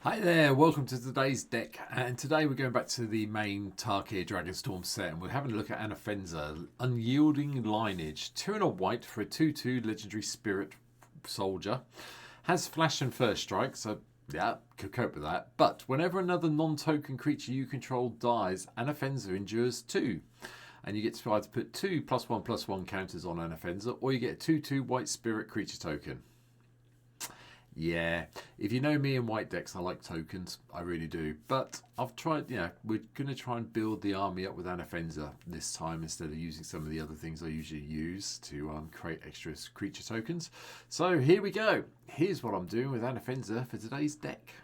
Hi there, welcome to today's deck, and today we're going back to the main Tarkir Dragonstorm set, and we're having a look at Anafenza, Unyielding Lineage, 2 and a white for a 2/2 legendary spirit soldier. Has flash and first strike, so yeah, could cope with that. But whenever another non-token creature you control dies, Anafenza endures 2. And you get to either put 2 +1/+1 counters on Anafenza, or you get a 2/2 white spirit creature token. Yeah, if you know me in white decks, I like tokens. I really do. But I've tried, we're going to try and build the army up with Anafenza this time instead of using some of the other things I usually use to create extra creature tokens. So here we go. Here's what I'm doing with Anafenza for today's deck.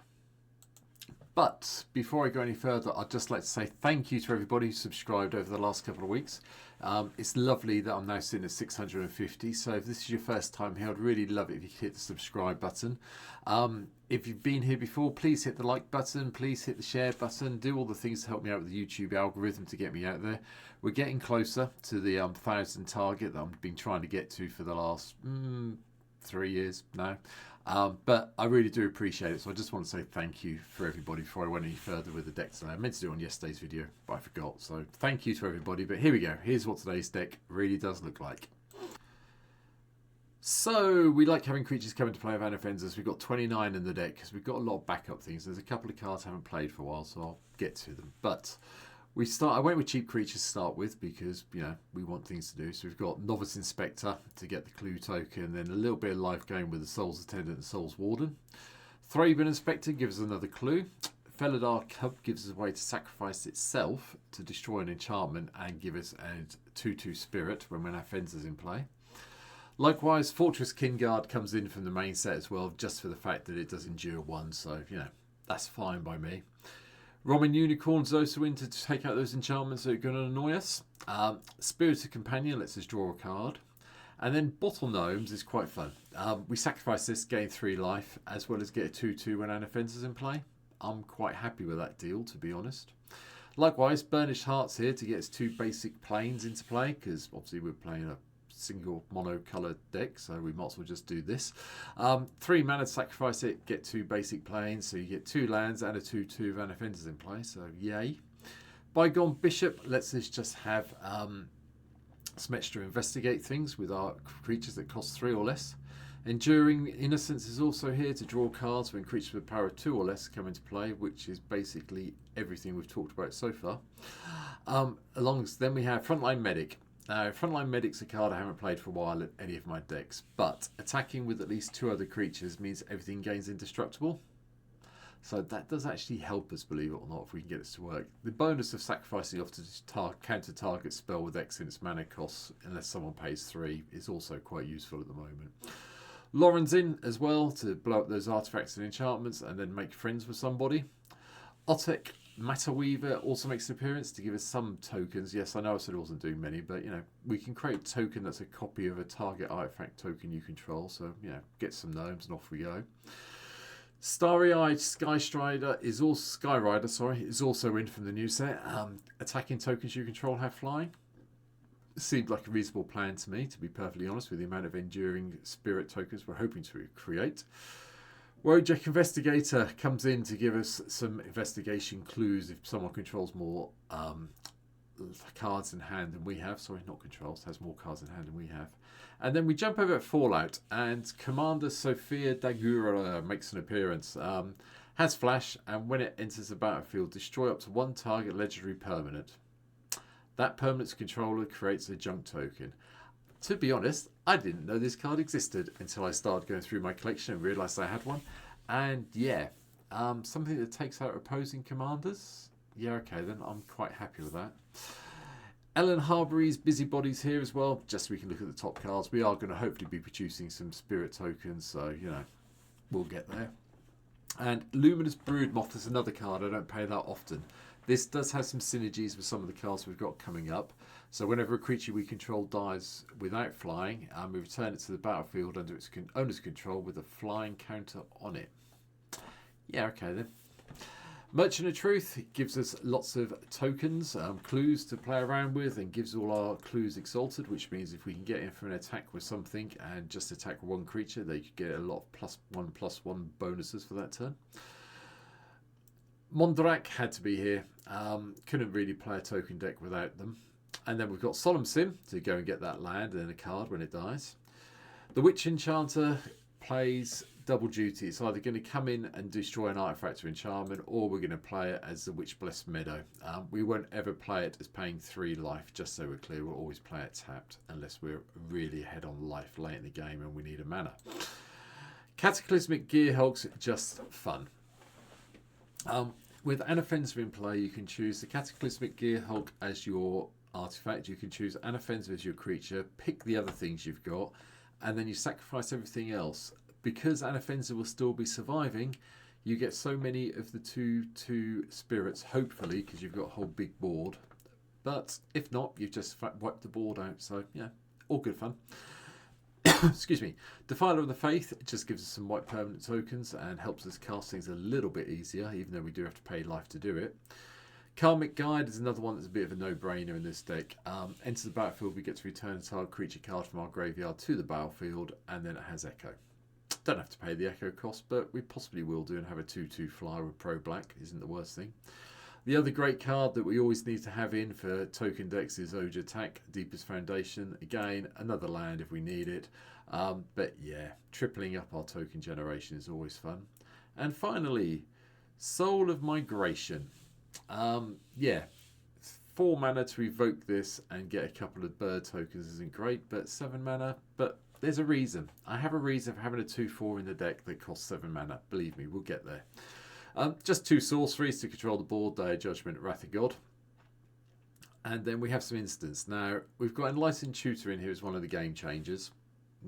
But before I go any further, I'd just like to say thank you to everybody who subscribed over the last couple of weeks. It's lovely that I'm now sitting at 650. So if this is your first time here, I'd really love it if you could hit the subscribe button. If you've been here before, please hit the like button. Please hit the share button. Do all the things to help me out with the YouTube algorithm to get me out there. We're getting closer to the 1,000 target that I've been trying to get to for the last 3 years now. But I really do appreciate it, so I just want to say thank you for everybody before I went any further with the deck today. I meant to do it on yesterday's video, but I forgot. So thank you to everybody. But here we go. Here's what today's deck really does look like. So we like having creatures come into play with Anafenzas. We've got 29 in the deck because we've got a lot of backup things. There's a couple of cards I haven't played for a while, so I'll get to them. But I went with cheap creatures to start with because we want things to do. So we've got Novice Inspector to get the clue token, then a little bit of life gain with the Soul's Attendant and Soul's Warden. Thraben Inspector gives us another clue. Felidar Cub gives us a way to sacrifice itself to destroy an enchantment and give us a 2/2 spirit when Anafenza's in play. Likewise, Fortress Kingguard comes in from the main set as well, just for the fact that it does endure 1, so that's fine by me. Roman Unicorns also in to take out those enchantments that are going to annoy us. Spirited Companion lets us draw a card. And then Bottle Gnomes is quite fun. We sacrifice this, gain 3 life, as well as get a 2/2 when Anafenza's in play. I'm quite happy with that deal, to be honest. Likewise, Burnished Hearts here to get us 2 basic planes into play, because obviously we're playing a single mono-coloured deck, so we might as well just do this. 3 mana to sacrifice it, get 2 basic planes, so you get 2 lands and a 2/2 of Anafenza's in play, so yay. Bygone Bishop lets us just have some extra investigate things with our creatures that cost 3 or less. Enduring Innocence is also here to draw cards when creatures with power 2 or less come into play, which is basically everything we've talked about so far. Then we have Frontline Medic. Now, Frontline Medic's a card I haven't played for a while in any of my decks, but attacking with at least 2 other creatures means everything gains indestructible. So that does actually help us, believe it or not, if we can get it to work. The bonus of sacrificing off to counter target spell with X in its mana costs, unless someone pays 3, is also quite useful at the moment. Lauren's in as well to blow up those artifacts and enchantments and then make friends with somebody. Otek Matter Weaver also makes an appearance to give us some tokens. Yes, I know I said I wasn't doing many, but we can create a token that's a copy of a target artifact token you control. So get some gnomes and off we go. Starry-eyed Skyrider is also in from the new set. Attacking tokens you control have flying. Seemed like a reasonable plan to me, to be perfectly honest, with the amount of enduring spirit tokens we're hoping to create. Wojak Investigator comes in to give us some investigation clues if someone controls more cards in hand than we have. Sorry, not controls, has more cards in hand than we have. And then we jump over at Fallout, and Commander Sophia Dagura makes an appearance. Has flash, and when it enters the battlefield, destroy up to 1 target legendary permanent. That permanent's controller creates a junk token. To be honest, I didn't know this card existed until I started going through my collection and realised I had one. And something that takes out opposing commanders. Yeah, okay, then I'm quite happy with that. Ellen Harbury's Busybodies here as well, just so we can look at the top cards. We are going to hopefully be producing some spirit tokens, so, we'll get there. And Luminous Broodmoth is another card I don't play that often. This does have some synergies with some of the cards we've got coming up. So whenever a creature we control dies without flying, we return it to the battlefield under its owner's control with a flying counter on it. Yeah, okay then. Merchant of Truth gives us lots of tokens, clues to play around with, and gives all our clues exalted, which means if we can get in for an attack with something and just attack 1 creature, they could get a lot of +1/+1 bonuses for that turn. Mondrak had to be here. Couldn't really play a token deck without them. And then we've got Solemn Sim to go and get that land and then a card when it dies. The Witch Enchanter plays double duty. It's either going to come in and destroy an artifact or enchantment, or we're going to play it as the Witch Blessed Meadow. We won't ever play it as paying 3 life, just so we're clear. We'll always play it tapped, unless we're really ahead on life late in the game and we need a mana. Cataclysmic Gearhulk's just fun. With Anafenza in play, you can choose the Cataclysmic Gearhulk as your artifact. You can choose Anafenza as your creature, pick the other things you've got, and then you sacrifice everything else. Because Anafenza will still be surviving, you get so many of the 2/2 spirits, hopefully, because you've got a whole big board. But if not, you've just wiped the board out. So, yeah, all good fun. Excuse me. Defiler of the Faith just gives us some white permanent tokens and helps us cast things a little bit easier, even though we do have to pay life to do it. Karmic Guide is another one that's a bit of a no-brainer in this deck. Enter the battlefield, we get to return a target creature card from our graveyard to the battlefield, and then it has Echo. Don't have to pay the Echo cost, but we possibly will do and have a 2/2 flyer with Pro Black. Isn't the worst thing. The other great card that we always need to have in for token decks is Oja Attack, Deepest Foundation. Again, another land if we need it. But yeah, tripling up our token generation is always fun. And finally, Soul of Migration. Yeah, 4 mana to evoke this and get a couple of bird tokens isn't great, but 7 mana. But there's a reason. I have a reason for having a 2/4 in the deck that costs 7 mana. Believe me, we'll get there. Just 2 sorceries to control the board, Day of Judgment, Wrath of God. And then we have some instants. Now, we've got Enlightened Tutor in here as one of the game changers.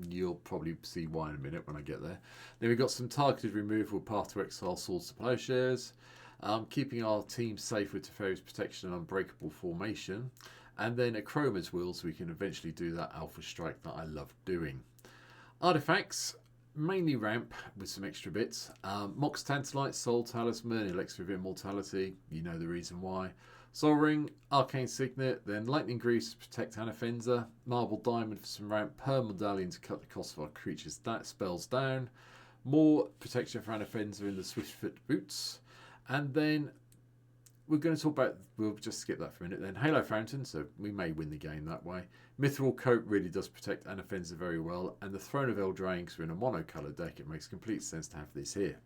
You'll probably see why in a minute when I get there. Then we've got some targeted removal, Path to Exile, Swords to Plowshares. Keeping our team safe with Teferi's Protection and Unbreakable Formation. And then a Chroma's Will, so we can eventually do that Alpha Strike that I love doing. Artifacts, mainly ramp with some extra bits. Mox Tantalite, Soul Talisman, Elixir of Immortality, you know the reason why. Soul Ring, Arcane Signet, then Lightning Greaves to protect Anafenza, Marble Diamond for some ramp, Pearl Medallion to cut the cost of our creatures' spells down, more protection for Anafenza in the Swiftfoot Boots, and then we're going to talk about, we'll just skip that for a minute then, Halo Fountain, so we may win the game that way. Mithril Coat really does protect Anafenza very well, and the Throne of Eldraine, because we're in a mono-colour deck, it makes complete sense to have this here.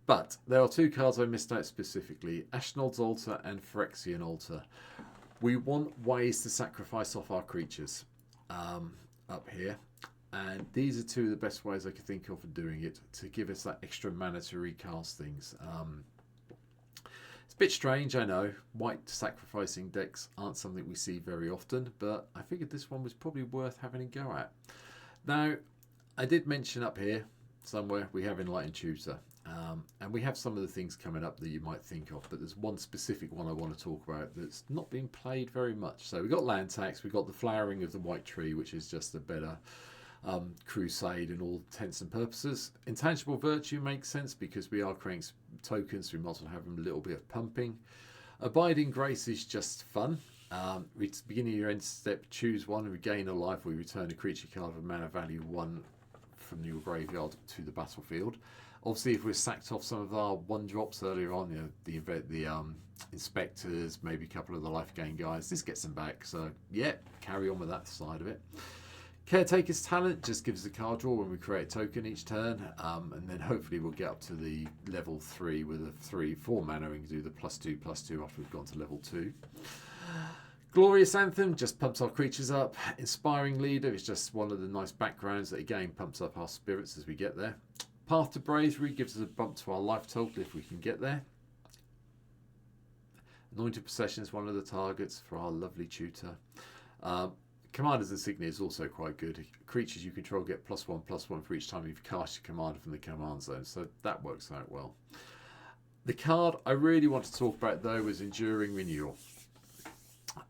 But there are 2 cards I missed out specifically, Ashnod's Altar and Phyrexian Altar. We want ways to sacrifice off our creatures up here, and these are 2 of the best ways I could think of for doing it, to give us that extra mana to recast things. It's a bit strange, I know. White sacrificing decks aren't something we see very often, but I figured this one was probably worth having a go at. Now, I did mention up here somewhere we have Enlightened Tutor, and we have some of the things coming up that you might think of, but there's one specific one I want to talk about that's not being played very much. So we've got land tax, we've got the flowering of the white tree, which is just a better crusade in all intents and purposes. Intangible Virtue makes sense because we are creating tokens, so we might as well have them a little bit of pumping. Abiding Grace is just fun. Beginning of your end step, choose one and regain a life. We return a creature card of mana value 1 from your graveyard to the battlefield. Obviously, if we're sacked off some of our 1-drops earlier on, you know, the Inspectors, maybe a couple of the life gain guys, this gets them back. So, yeah, carry on with that side of it. Caretaker's Talent just gives us a card draw when we create a token each turn, and then hopefully we'll get up to the level 3 with a 3/4 mana and do the +2/+2 after we've gone to level 2. Glorious Anthem just pumps our creatures up. Inspiring Leader is just one of the nice backgrounds that again pumps up our spirits as we get there. Path to Bravery gives us a bump to our life total if we can get there. Anointed Possession is one of the targets for our lovely tutor. Commander's Insignia is also quite good. Creatures you control get +1/+1 for each time you've cast your commander from the command zone, so that works out well. The card I really want to talk about though was Enduring Renewal.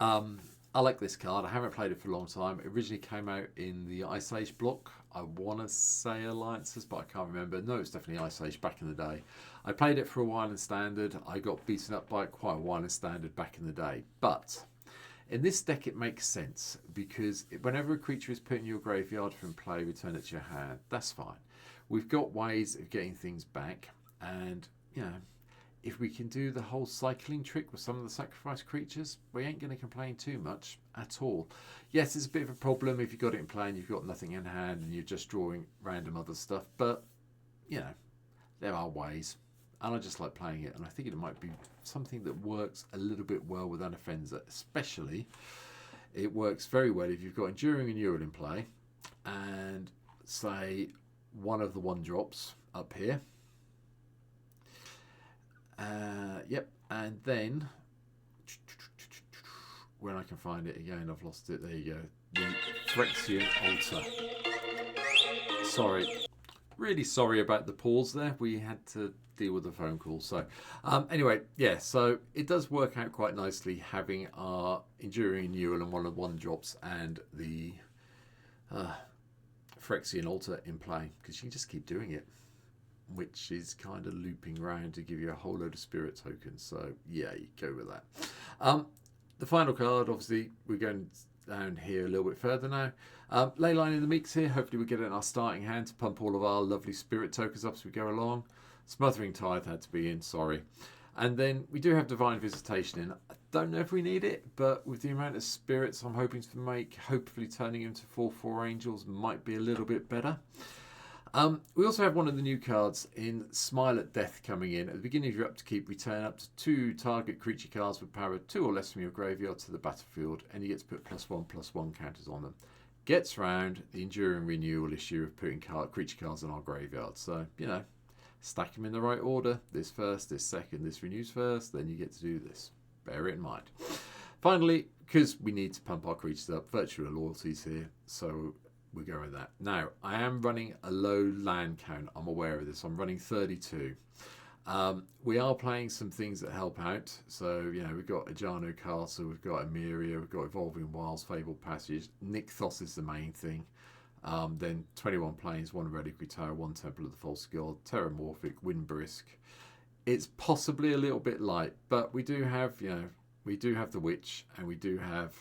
I like this card. I haven't played it for a long time. It originally came out in the Ice Age block. I want to say Alliances, but I can't remember. No, it's definitely Ice Age back in the day. I played it for a while in Standard. I got beaten up by it quite a while in Standard back in the day. But in this deck, it makes sense because whenever a creature is put in your graveyard from play, return it to your hand. That's fine. We've got ways of getting things back, and you know, if we can do the whole cycling trick with some of the sacrifice creatures, we ain't going to complain too much at all. Yes, it's a bit of a problem if you've got it in play and you've got nothing in hand and you're just drawing random other stuff, but you know, there are ways, and I just like playing it, and I think it might be something that works a little bit well with Anafenza. Especially it works very well if you've got Enduring Renewal in play and say one of the 1-drops up here. Yep, and then when I can find it again, I've lost it. There you go. The Phyrexian Altar. Sorry, really sorry about the pause there. We had to deal with a phone call. So anyway, yeah, so it does work out quite nicely having our Enduring Renewal and one of the 1-drops and the Phyrexian Altar in play, because you can just keep doing it, which is kind of looping around to give you a whole load of spirit tokens. So yeah, you go with that. The final card, obviously, we're going down here a little bit further now. Leyline in the mix here. Hopefully we get it in our starting hand to pump all of our lovely spirit tokens up as we go along. Smothering Tithe had to be in, sorry. And then we do have Divine Visitation in. I don't know if we need it, but with the amount of spirits I'm hoping to make, hopefully turning into 4/4 angels might be a little bit better. We also have one of the new cards in Smile at Death coming in. At the beginning of your upkeep, return up to 2 target creature cards with power 2 or less from your graveyard to the battlefield, and you get to put +1/+1 counters on them. Gets round the Enduring Renewal issue of putting creature cards in our graveyard. So, you know, stack them in the right order. This first, this second, this renews first, then you get to do this. Bear it in mind. Finally, because we need to pump our creatures up, Virtual Loyalties here, so we're going with that. Now, I am running a low land count. I'm aware of this. I'm running 32. We are playing some things that help out. So, you know, we've got Ajano Castle, we've got Emeria, we've got Evolving Wilds, Fabled Passage. Nykthos is the main thing. Then 21 Plains, 1 Reliquary Tower, 1 Temple of the False God, Terramorphic, Windbrisk. It's possibly a little bit light, but we do have, you know, we do have the Witch, and we do have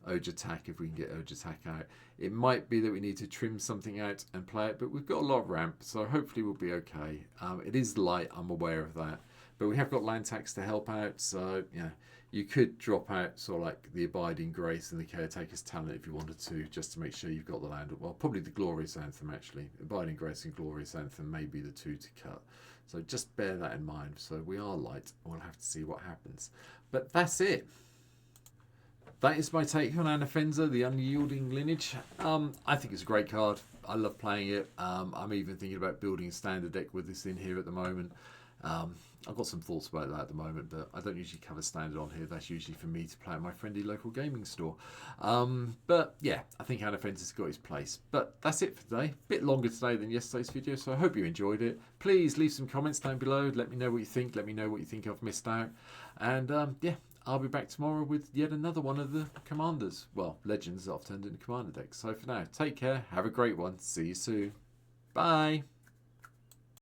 Urge Attack if we can get Urge Attack out. It might be that we need to trim something out and play it, but we've got a lot of ramp, so hopefully we'll be okay. It is light, I'm aware of that, but we have got land tax to help out, so you know, you could drop out sort of like the Abiding Grace and the Caretaker's Talent if you wanted to, just to make sure you've got the land. Well, probably the Glorious Anthem actually. Abiding Grace and Glorious Anthem may be the 2 to cut. So just bear that in mind. So we are light, and we'll have to see what happens. But that's it. That is my take on Anafenza, the Unyielding Lineage. I think it's a great card. I love playing it. I'm even thinking about building a standard deck with this in here at the moment. I've got some thoughts about that at the moment, but I don't usually cover standard on here. That's usually for me to play at my friendly local gaming store. But yeah, I think Anafenza's got his place. But that's it for today. Bit longer today than yesterday's video, so I hope you enjoyed it. Please leave some comments down below. Let me know what you think. Let me know what you think I've missed out. And yeah, I'll be back tomorrow with yet another one of the commanders. Well, legends that I've turned into commander decks. So for now, take care. Have a great one. See you soon. Bye.